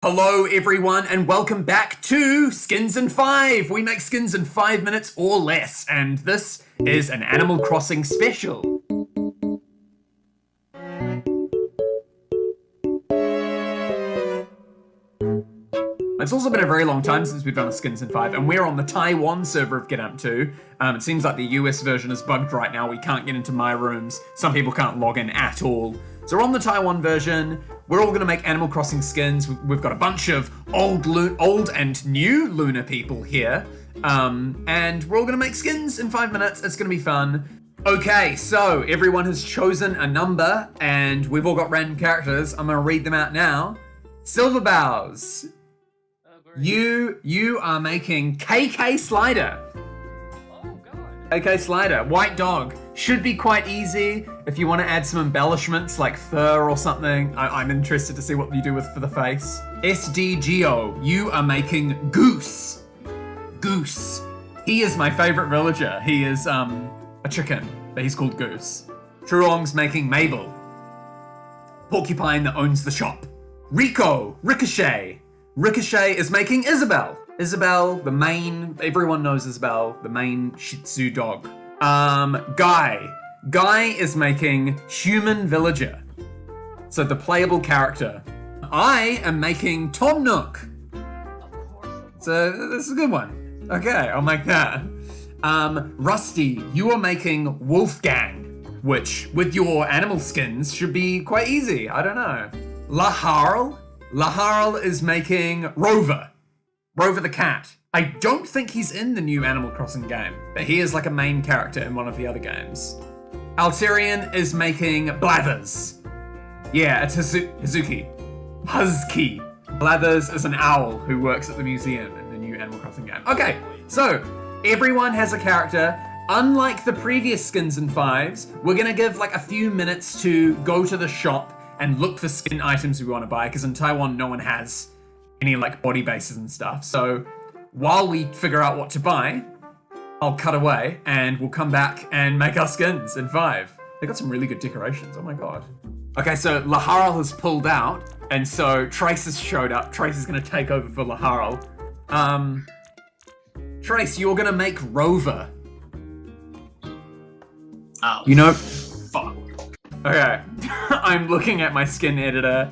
Hello everyone and welcome back to Skins in 5. We make skins in 5 minutes or less, and this is an Animal Crossing special. It's also been a very long time since we've done a Skins in 5, and we're on the Taiwan server of GetAmped2. It seems like the US version is bugged right now. We can't get into my rooms. Some people can't log in at all. So we're on the Taiwan version. We're all going to make Animal Crossing skins. We've got a bunch of old and new Lunar people here. And we're all going to make skins in 5 minutes. It's going to be fun. Okay, so everyone has chosen a number, and we've all got random characters. I'm going to read them out now. Silver Bows. You are making KK Slider. Oh god. KK Slider. White Dog. Should be quite easy. If you want to add some embellishments like fur or something, I'm interested to see what you do for the face. SDGO. You are making Goose. Goose. He is my favorite villager. He is a chicken, but he's called Goose. Truong's making Mabel. Porcupine that owns the shop. Rico. Ricochet. Ricochet is making Isabel. Isabel, the main, everyone knows Isabel, the main Shih Tzu dog. Guy. Guy is making Human Villager. So the playable character. I am making Tom Nook. So this is a good one. Okay, I'll make that. Rusty, you are making Wolfgang, which with your animal skins should be quite easy. I don't know. Laharl. Laharl is making Rover. Rover the cat. I don't think he's in the new Animal Crossing game, but he is like a main character in one of the other games. Alterian is making Blathers. Yeah, it's Hazuki. Husky. Blathers is an owl who works at the museum in the new Animal Crossing game. Okay, so everyone has a character. Unlike the previous Skins in 5s, we're gonna give like a few minutes to go to the shop and look for skin items we want to buy, because in Taiwan no one has any like body bases and stuff. So while we figure out what to buy, I'll cut away and we'll come back and make our skins in 5. They got some really good decorations, oh my god. Okay, so Laharl has pulled out, and so Trace has showed up. Trace is gonna take over for Laharl. Trace, you're gonna make Rover. Oh, you know, fuck. Okay, I'm looking at my skin editor.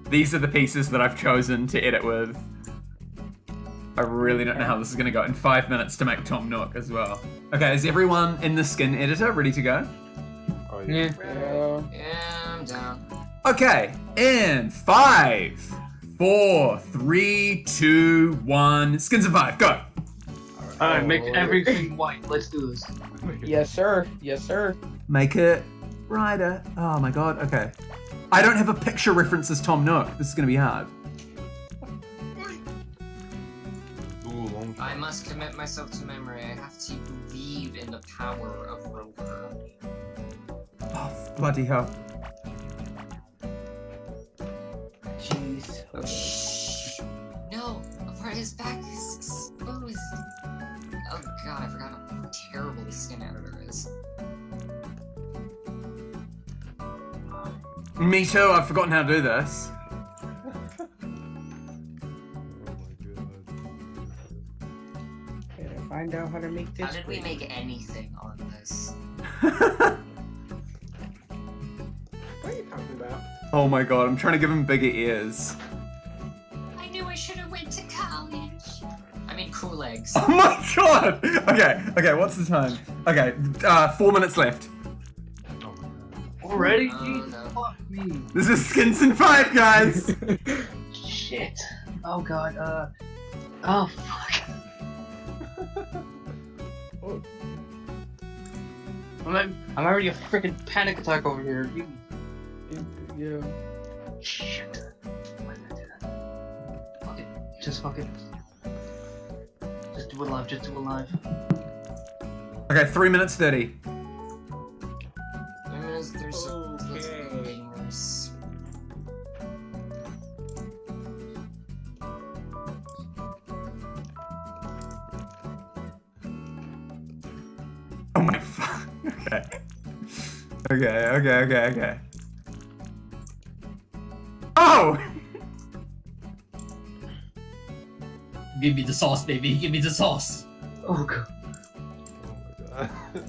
These are the pieces that I've chosen to edit with. I really don't know how this is gonna go. In 5 minutes to make Tom Nook as well. Okay, is everyone in the skin editor ready to go? Oh, yeah. Yeah, I'm down. Okay, in 5, 4, 3, 2, 1. Skins in 5, go! Alright, make everything white. Let's do this. Yes, sir. Yes, sir. Make it brighter. Oh my god, okay. I don't have a picture reference as Tom Nook. This is gonna be hard. I must commit myself to memory. I have to believe in the power of Rover. Oh, bloody hell. Jeez. Oh, shh. No, a part of his back is exposed. Oh god, I forgot how terrible the skin editor is. Me too, I've forgotten how to do this. Can I find out how to make this? How did we make anything on this? What are you talking about? Oh my god, I'm trying to give him bigger ears. I knew I should have went to college. I mean, cool legs. Oh my god! Okay, what's the time? Okay, 4 minutes left. Already? Oh, Jesus, no. fuck me. This is Skins in 5, guys! Shit. Oh god, oh fuck. Oh. I'm already a freaking panic attack over here. Yeah. Shit. Why did I do that? Fuck it. Just fuck it. Just do it live, just do it live. Okay, 3 minutes 30. There's Okay. worse. Oh my fuck. Okay. Oh! Give me the sauce, baby. Give me the sauce. Oh god. Oh my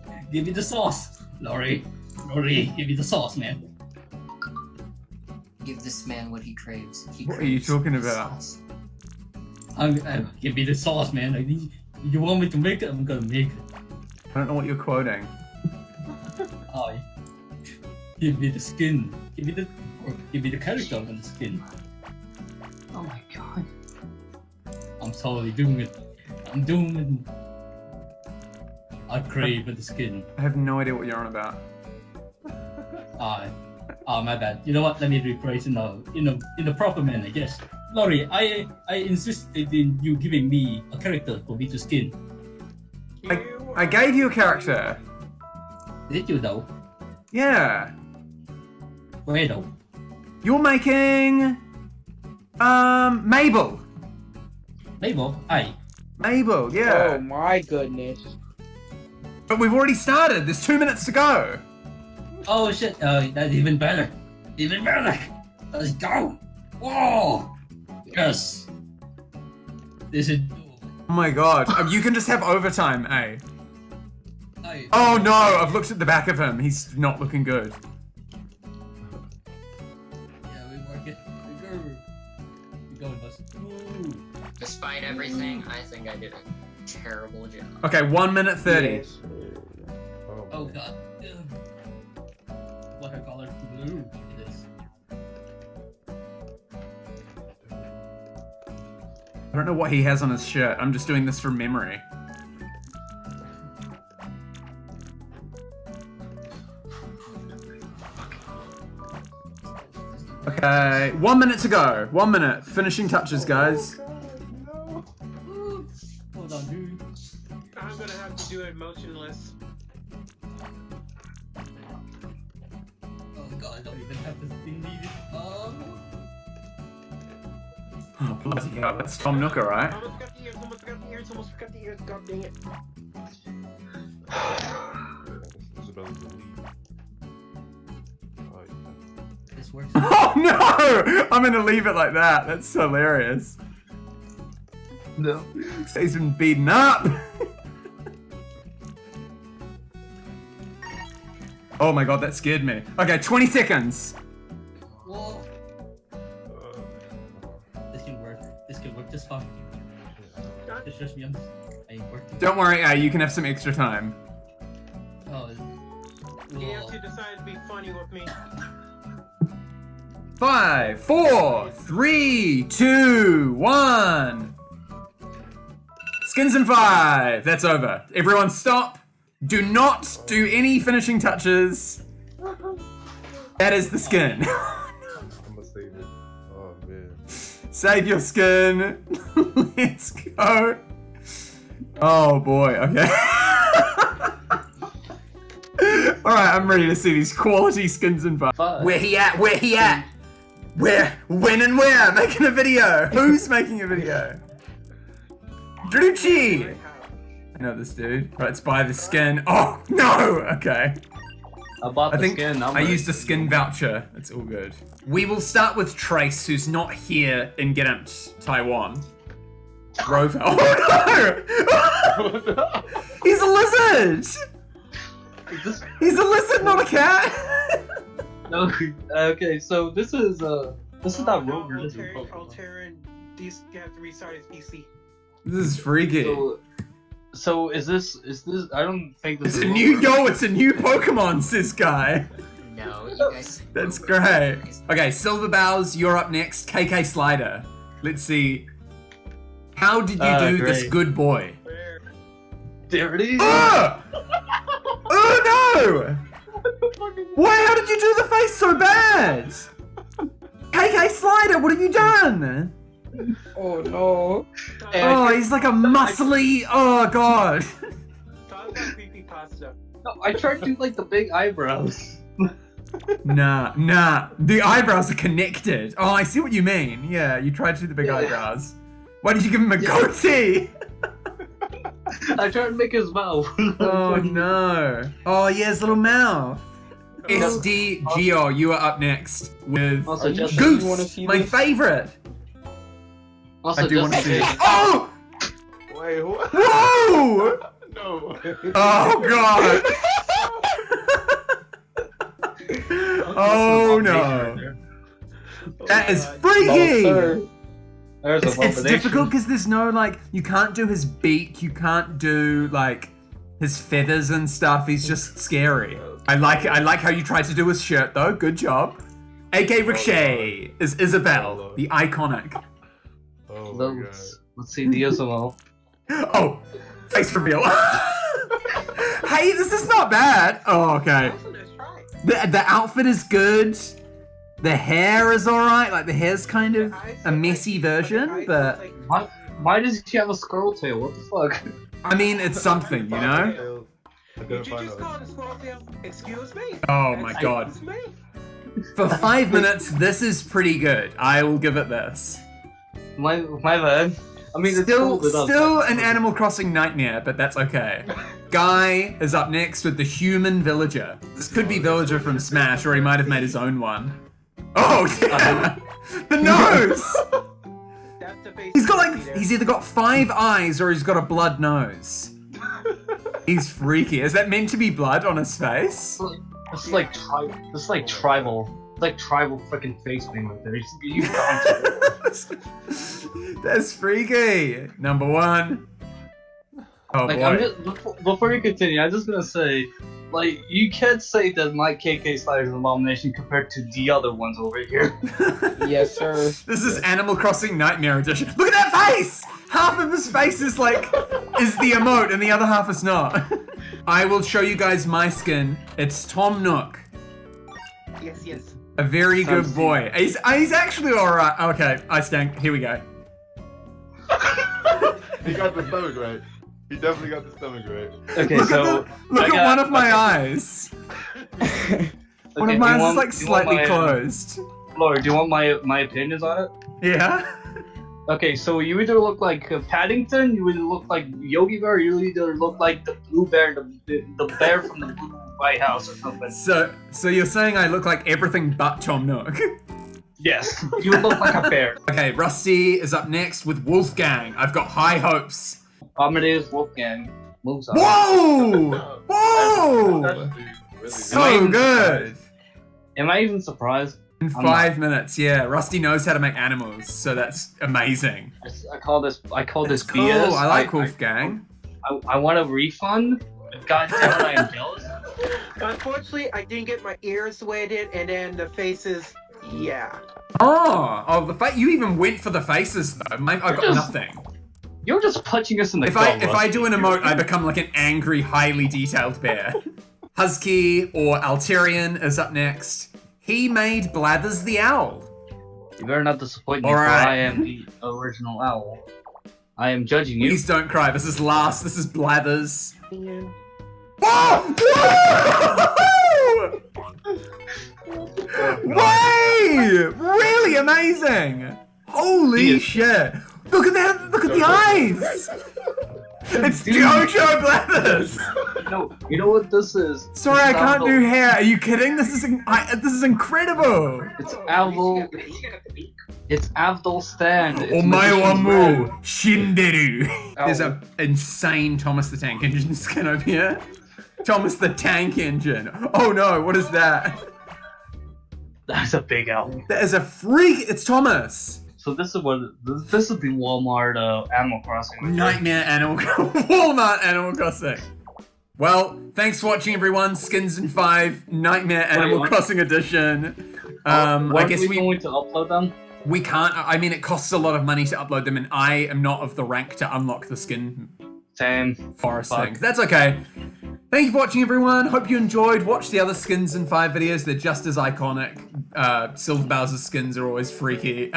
god. Give me the sauce. Lori, give me the sauce, man. Give this man what he craves. He What are you craves talking the about? sauce. Give me the sauce, man. I need. You want me to make it? I'm gonna make it. I don't know what you're quoting. Oh, give me the skin. Give me the character on the skin. Oh my god. I'm totally doing it. I'm doing it. I crave for the skin. I have no idea what you're on about. My bad. You know what? Let me rephrase in the proper manner. Yes, Lori, I insisted in you giving me a character for me to skin. I gave you a character. Did you though? Yeah. Where though? You're making Mabel. Mabel, aye. Mabel, Oh yeah. my goodness. But we've already started. There's 2 minutes to go. Oh shit! That's even better. Even better. Let's go. Whoa! Yes. This is. Oh my god. You can just have overtime, eh? Aye. Oh no, I've looked at the back of him. He's not looking good. Yeah, we work it. We go. We going, boss. Woo. Despite everything, I think I did a terrible job. Okay, 1 minute 30. Yes. Oh god. Watercolor blue. It is. I don't know what he has on his shirt. I'm just doing this from memory. Okay, 1 minute to go. 1 minute. Finishing touches, guys. No. Hold on, dude. I'm gonna have to do it motionless. Oh god, I don't even have this thing needed. Oh. Oh, bloody hell. That's Tom Nook, right? Almost got the ears, almost got the ears, almost got the ears, god dang it. This is about to leave. Oh, yeah. This works. Oh no! I'm gonna leave it like that. That's hilarious. No. He's been beaten up. Oh my god, that scared me. Okay, 20 seconds. Whoa. This can work. This can work just fine. It's just me. I ain't working. Don't worry, you can have some extra time. Oh. You have Whoa. to decide to be funny with me. 5, 4, 3, 2, 1. Skins in 5. That's over. Everyone stop. Do not do any finishing touches. That is the skin. I'm gonna save it. Oh man. Save your skin. Let's go. Oh boy, okay. Alright, I'm ready to see these quality skins in 5. Where he at? Where he at? Where? When and where? Making a video. Who's making a video? Druchi! I know this dude. Right, let's buy the skin. Oh, no! Okay. I bought I the think skin. I used a skin voucher. It's all good. We will start with Trace, who's not here in GetAmped Taiwan. Rover. Oh no! He's a lizard! He's a lizard, not a cat! No. Okay, so this is not Rover. This is Pokemon. Altera, these have to restart his PC. This is freaky. So is this? I don't think this It's is a new it's a new Pokemon, says guy. No, you guys. That's great. Okay, Silver Bows, you're up next. KK Slider. Let's see. How did you do this great. good boy? Where? There it is. Oh! Oh no! Why? How did you do the face so bad? KK Slider, what have you done? Oh no. Oh, he's like a muscly. Oh god. Talk about creepypasta. No, I tried to do like the big eyebrows. Nah. The eyebrows are connected. Oh, I see what you mean. Yeah, you tried to do the big Yeah. eyebrows. Why did you give him a goatee? I tried to make his mouth. Oh no. Oh yeah, his little mouth. SD Geo, you are up next with Also, just you wanna Goose, see my this? favorite. Also, I do want to just see in it. case- Oh! Wait, what? Whoa! No. Oh god! Oh no! That is freaky! There's a It's difficult because there's no like, you can't do his beak, you can't do like his feathers and stuff. He's just scary. I like how you tried to do his shirt though. Good job. AK Ricochet is Isabelle, the iconic. Oh my god. Let's see DSML. Oh, face reveal. Hey, this is not bad. Oh, okay. The outfit is good. The hair is alright. Like the hair's kind of a messy version, but Why does he have a squirrel tail? What the fuck? I mean, it's something, you know? Did you just call it a squirrel tail? Excuse me? Oh my god. Excuse me? For 5 minutes, this is pretty good. I will give it this. My bad. I mean, Still it's cool, an Animal Crossing nightmare, but that's okay. Guy is up next with the human villager. This could be Villager from Smash, or he might have made his own one. Oh yeah! The nose! That's the face. He's got like, he's either got 5 eyes or he's got a blood nose. He's freaky. Is that meant to be blood on his face? It's like tribal. It's like tribal freaking face thing right there. You That's freaky. Number 1. Oh like, boy. I'm just, before you continue, I'm just gonna say, like, you can't say that my KK slider is an abomination compared to the other ones over here. Yes, sir. This is Animal Crossing Nightmare Edition. Look at that face! Half of his face is like, is the emote and the other half is not. I will show you guys my skin. It's Tom Nook. Yes, yes. A very good boy. He's actually alright. Okay, I stank. Here we go. He got the stomach right. He definitely got the stomach right. Okay, Look so at one of my eyes. One of mine is like slightly closed. Laura, do you want my opinions on it? Yeah? Okay, so you either look like Paddington, you either look like Yogi Bear, or you either look like the blue bear, the bear from the Blue White House or something. So you're saying I look like everything but Tom Nook? Yes, you look like a bear. Okay, Rusty is up next with Wolfgang. I've got high hopes. Amadeus Wolfgang moves on. Whoa! Whoa! So good! Am I even surprised? In 5 minutes, yeah. Rusty knows how to make animals, so that's amazing. I call this Cool, BS. I like Wolfgang. I want a refund. God damn it, I am jealous. Unfortunately, I didn't get my ears weighted, and then the faces, yeah. Oh, you even went for the faces though. I've got nothing. You're just punching us in the If I do an emote, I become like an angry, highly detailed bear. Husky or Alterian is up next. He made Blathers the owl. You better not disappoint me, Alright. for I am the original owl. I am judging you. Please don't cry. This is last. This is Blathers. Yeah. Whoa! Whoa! Way! Really amazing! Holy shit! Look at that! Look at the eyes! It's JoJo Blathers! You know what this is? Sorry, I can't do hair. Are you kidding? This is incredible. It's Avdol. It's Avdol Stand. It's Omae wa Magician's mo Red. shinderu. There's an insane Thomas the Tank Engine skin over here. Thomas the Tank Engine. Oh no, what is that? That's a big owl. That is a freak. It's Thomas. So this is the Walmart Animal Crossing. Nightmare Animal Walmart Animal Crossing. Well, thanks for watching, everyone. Skins in 5 Nightmare Animal Crossing Edition. I guess we going to upload them. We can't. I mean, it costs a lot of money to upload them, and I am not of the rank to unlock the skin Same. forest thing. That's okay. Thank you for watching, everyone. Hope you enjoyed. Watch the other Skins in 5 videos. They're just as iconic. Silver Bowser's skins are always freaky.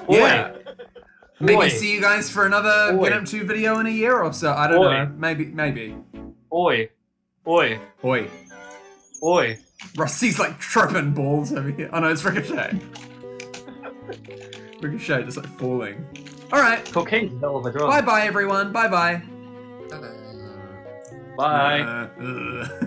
Yeah. Maybe see you guys for another GetAmped2 video in a year or so. I don't know. Maybe. Oi. Oi. Oi. Oi. Rusty's like tripping balls over here. Oh no, it's Ricochet. Ricochet just like falling. Alright. Cocaine's a hell of a drug. Bye bye, everyone. Bye bye. Bye-bye. Bye. Ugh.